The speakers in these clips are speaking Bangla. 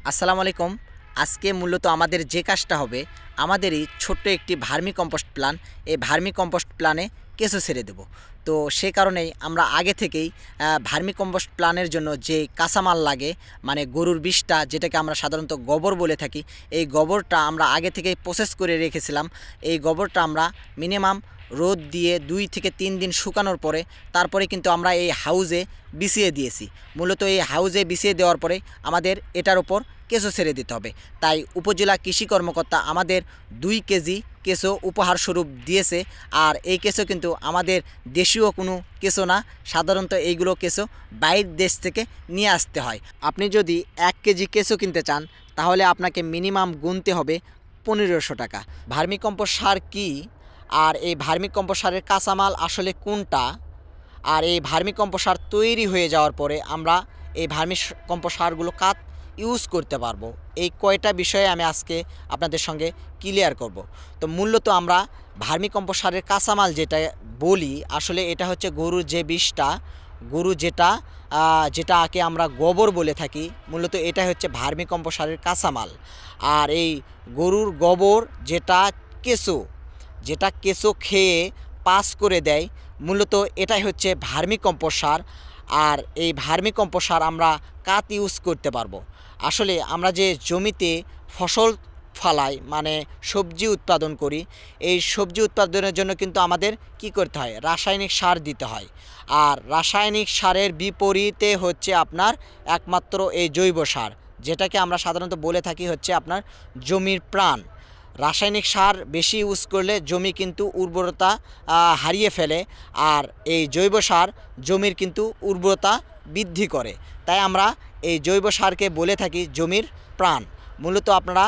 আসসালামু আলাইকুম। আজকে মূলত আমাদের যে কাজটা হবে, আমাদেরই ছোট্ট একটি ভার্মি কম্পোস্ট প্ল্যান, এই ভার্মি কম্পোস্ট প্ল্যানে কেঁচো ছেড়ে দেব। তো সে কারণেই আমরা আগে থেকেই ভার্মি কম্পোস্ট প্ল্যানের জন্য যে কাঁচামাল লাগে, মানে গরুর বিষটা যেটাকে আমরা সাধারণত গোবর বলে থাকি, এই গোবরটা আমরা আগে থেকেই প্রসেস করে রেখেছিলাম। এই গোবরটা আমরা মিনিমাম রোদ দিয়ে 2 থেকে 3 দিন শুকানোর পরে তারপরে কিন্তু আমরা এই হাউজে বিছিয়ে দিয়েছি। মূলত এই হাউজে বিছিয়ে দেওয়ার পরে আমাদের এটার উপর কেঁচো ছেড়ে দিতে হবে। তাই উপজেলা কৃষি কর্মকর্তা আমাদের 2 কেজি কেঁচো উপহার স্বরূপ দিয়েছে। আর এই কেঁচো কিন্তু আমাদের দেশীয় কোনো কেঁচো না, সাধারণত এইগুলো কেঁচো বাইরের দেশ থেকে নিয়ে আসতে হয়। আপনি যদি 1 কেজি কেঁচো কিনতে চান তাহলে আপনাকে মিনিমাম গুনতে হবে 1500 টাকা। ভার্মিকম্পোস্ট সার কী, আর এই ভার্মিকম্পোস্ট সারের কাঁচামাল আসলে কোনটা, আর এই ভার্মিকম্পোস্ট সার তৈরি হয়ে যাওয়ার পরে আমরা এই ভার্মিকম্পোস্ট সারগুলো ইউজ করতে পারবো, এই কয়টা বিষয়ে আমি আজকে আপনাদের সঙ্গে ক্লিয়ার করব। তো মূলত আমরা ভার্মিকম্পোস্ট সারের কাঁচামাল যেটা বলি, আসলে এটা হচ্ছে গরুর যে বিষটা, গরু যেটাকে আমরা গোবর বলে থাকি, মূলত এটা হচ্ছে ভার্মিকম্পোস্ট সারের কাঁচামাল। আর এই গরুর গোবর যেটা কেঁচো খেয়ে পাস করে দেয়, মূলত এটাই হচ্ছে ভার্মিকম্পোস্ট সার। আর এই ভার্মিকম্পোস্ট সার আমরা ইউজ করতে পারবো। আসলে আমরা যে জমিতে ফসল ফলাই, মানে সবজি উৎপাদন করি, এই সবজি উৎপাদনের জন্য কিন্তু আমাদের কি করতে হয়, রাসায়নিক সার দিতে হয়। আর রাসায়নিক সারের বিপরীতে হচ্ছে আপনার একমাত্র এই জৈব সার, যেটাকে আমরা সাধারণত বলে থাকি হচ্ছে আপনার জমির প্রাণ। রাসায়নিক সার বেশি ইউজ করলে জমি কিন্তু উর্বরতা হারিয়ে ফেলে, আর এই জৈব সার জমির কিন্তু উর্বরতা বৃদ্ধি করে। তাই আমরা এই জৈব সারকে বলে থাকি জমির প্রাণ। মূলত আপনারা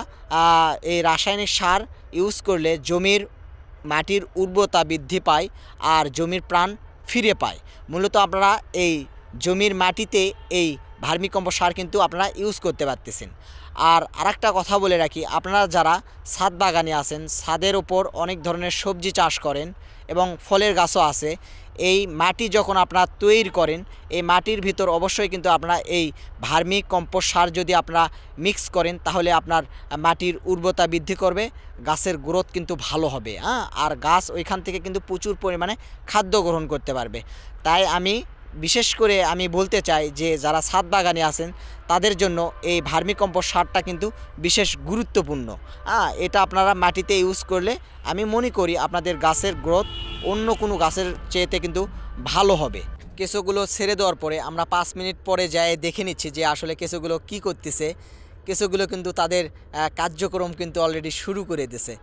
এই রাসায়নিক সার ইউজ করলে জমির মাটির উর্বরতা বৃদ্ধি পায় আর জমির প্রাণ ফিরে পায়। মূলত আপনারা এই জমির মাটিতে এই ভার্মিকম্পোস্ট সার কিন্তু আপনারা ইউজ করতে পারতেছেন। আর আরেকটা কথা বলে রাখি, আপনারা যারা ছাদ বাগানে আছেন, ছাদের ওপর অনেক ধরনের সবজি চাষ করেন এবং ফলের গাছও আছে, এই মাটি যখন আপনারা তৈরি করেন, এই মাটির ভিতর অবশ্যই কিন্তু আপনারা এই ভার্মিকম্পোস্ট সার যদি আপনারা মিক্স করেন তাহলে আপনার মাটির উর্বরতা বৃদ্ধি করবে, গাছের গ্রোথ কিন্তু ভালো হবে। আর গাছ ওইখান থেকে কিন্তু প্রচুর পরিমাণে খাদ্য গ্রহণ করতে পারবে। তাই বিশেষ করে আমি বলতে চাই যে যারা ছাদ বাগানে আছেন তাদের জন্য এই ভার্মিকম্পোস্ট সারটা কিন্তু বিশেষ গুরুত্বপূর্ণ। এটা আপনারা মাটিতে ইউজ করলে আমি মনে করি আপনাদের গাছের গ্রোথ অন্য কোনো গাছের চেয়েতে কিন্তু ভালো হবে। কেঁচোগুলো ছেড়ে দেওয়ার পরে আমরা 5 মিনিট পরে যাই দেখে নিচ্ছি যে আসলে কেঁচোগুলো কী করতেছে। কেঁচোগুলো কিন্তু তাদের কার্যক্রম কিন্তু অলরেডি শুরু করে দিয়েছে।